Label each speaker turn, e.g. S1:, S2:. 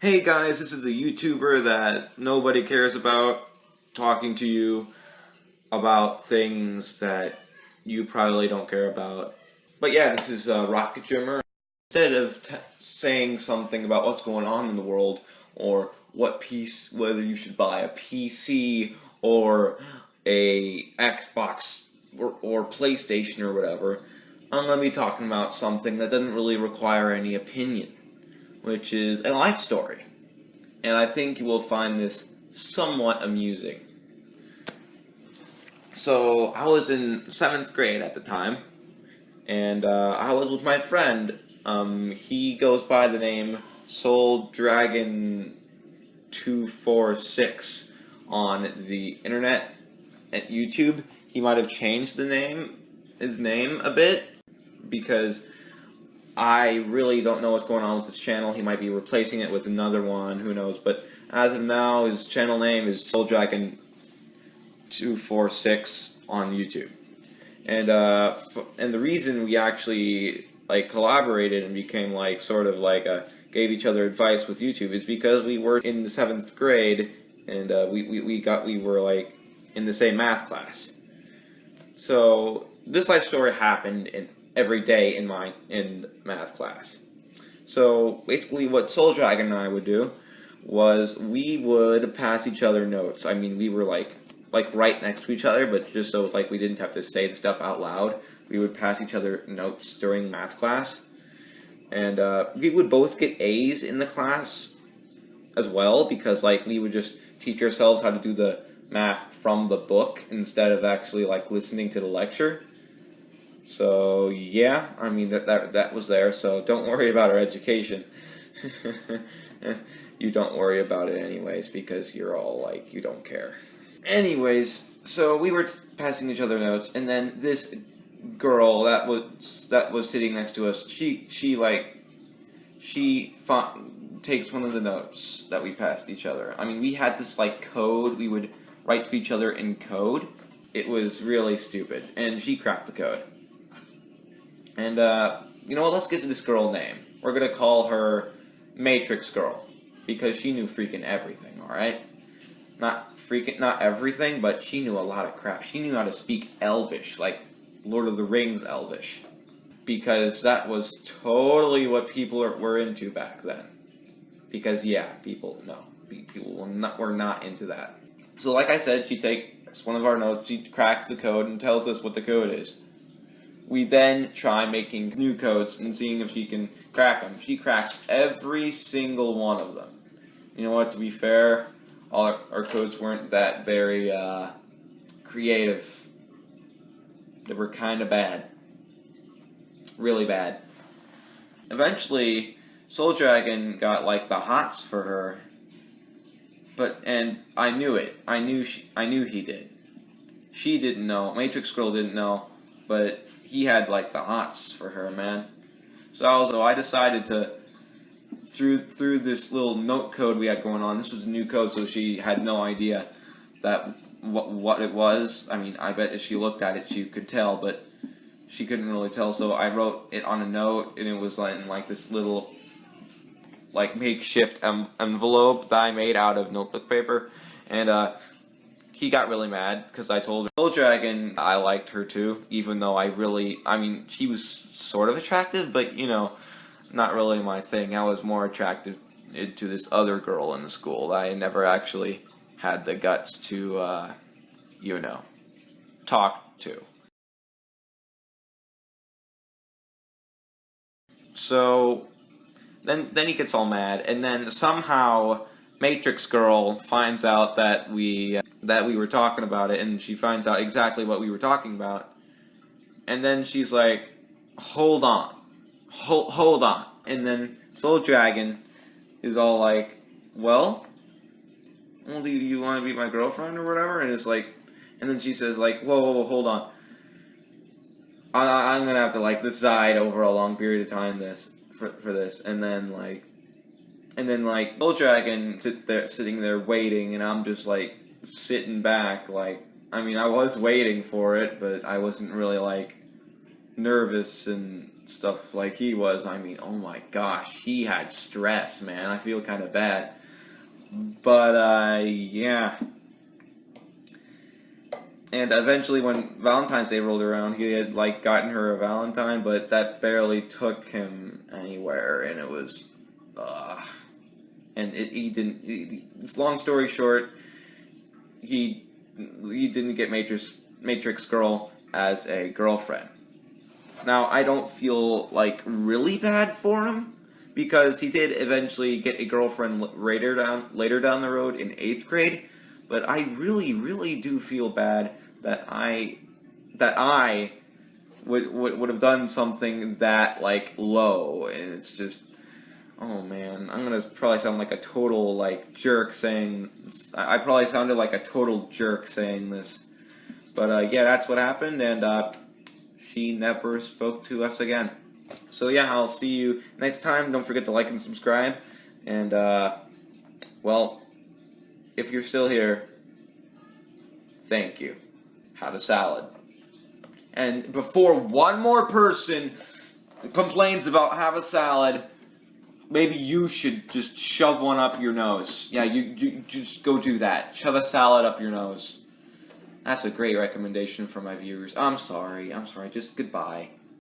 S1: Hey guys, this is the YouTuber that nobody cares about, talking to you about things that you probably don't care about. But yeah, this is Rocket Jimmer. Instead of saying something about what's going on in the world, or whether you should buy a PC or a Xbox or PlayStation or whatever, I'm going to be talking about something that doesn't really require any opinion, which is a life story. And I think you will find this somewhat amusing. So, I was in 7th grade at the time, and I was with my friend. He goes by the name Soul Dragon 246 on the internet at YouTube. He might have changed his name a bit, because I really don't know what's going on with his channel. He might be replacing it with another one, who knows. But as of now, his channel name is Soul Dragon 246 on YouTube. And the reason we actually collaborated and became gave each other advice with YouTube is because we were in the 7th grade, and we were in the same math class. So this life story happened every day in math class. So basically what Soul Dragon and I would do was we would pass each other notes. I mean, we were like right next to each other, but just so we didn't have to say the stuff out loud, we would pass each other notes during math class. And we would both get A's in the class as well, because we would just teach ourselves how to do the math from the book instead of actually listening to the lecture. So yeah, I mean that was there. So don't worry about our education. You don't worry about it anyways, because you're all you don't care. Anyways, so we were passing each other notes, and then this girl that was sitting next to us, she takes one of the notes that we passed each other. I mean, we had this code we would write to each other in code. It was really stupid, and she cracked the code. And, you know what, let's get to this girl name. We're gonna call her Matrix Girl, because she knew freaking everything, alright? Not everything, but she knew a lot of crap. She knew how to speak Elvish, like Lord of the Rings Elvish. Because that was totally what people were into back then. Because, yeah, people were not into that. So, like I said, she takes one of our notes, she cracks the code, and tells us what the code is. We then try making new codes and seeing if she can crack them. She cracks every single one of them. You know what, to be fair, all our codes weren't that very creative. They were kind of bad. Really bad. Eventually, Soul Dragon got the hots for her. And I knew it. I knew he did. She didn't know. Matrix Girl didn't know, but he had the hots for her, man. So I decided to, through this little note code we had going on. This was a new code, so she had no idea that what it was. I mean, I bet if she looked at it, she could tell, but she couldn't really tell. So I wrote it on a note, and it was in this little makeshift envelope that I made out of notebook paper, and he got really mad because I told her. Soul Dragon, I liked her too, even though I mean, she was sort of attractive, but not really my thing. I was more attracted to this other girl in the school that I never actually had the guts to, talk to. So then he gets all mad, and then somehow Matrix Girl finds out that we were talking about it, and she finds out exactly what we were talking about, and then she's like, "Hold on, hold on," and then Soul Dragon is all like, "Well, do you want to be my girlfriend or whatever?" And it's and then she says whoa, hold on. I'm gonna have to decide over a long period of time for this, and then Soul Dragon sitting there waiting, and I'm just sitting back, I mean, I was waiting for it, but I wasn't really nervous and stuff like he was, I mean, oh my gosh, he had stress, man. I feel kind of bad. But, yeah. And eventually, when Valentine's Day rolled around, he had, like, gotten her a Valentine, but that barely took him anywhere, and it was, and he didn't, long story short, he didn't get Matrix Girl as a girlfriend. Now, I don't feel, like, really bad for him, because he did eventually get a girlfriend later down the road in 8th grade, but I really, really do feel bad that I would have done something that, like, low, and it's just, oh man, I'm gonna probably sound like a total, like, jerk saying, I probably sounded like a total jerk saying this, but yeah, that's what happened, and she never spoke to us again. So yeah, I'll see you next time. Don't forget to like and subscribe, and well, if you're still here, thank you. Have a salad. And before one more person complains about have a salad, maybe you should just shove one up your nose. Yeah, you just go do that. Shove a salad up your nose. That's a great recommendation for my viewers. I'm sorry. Just goodbye.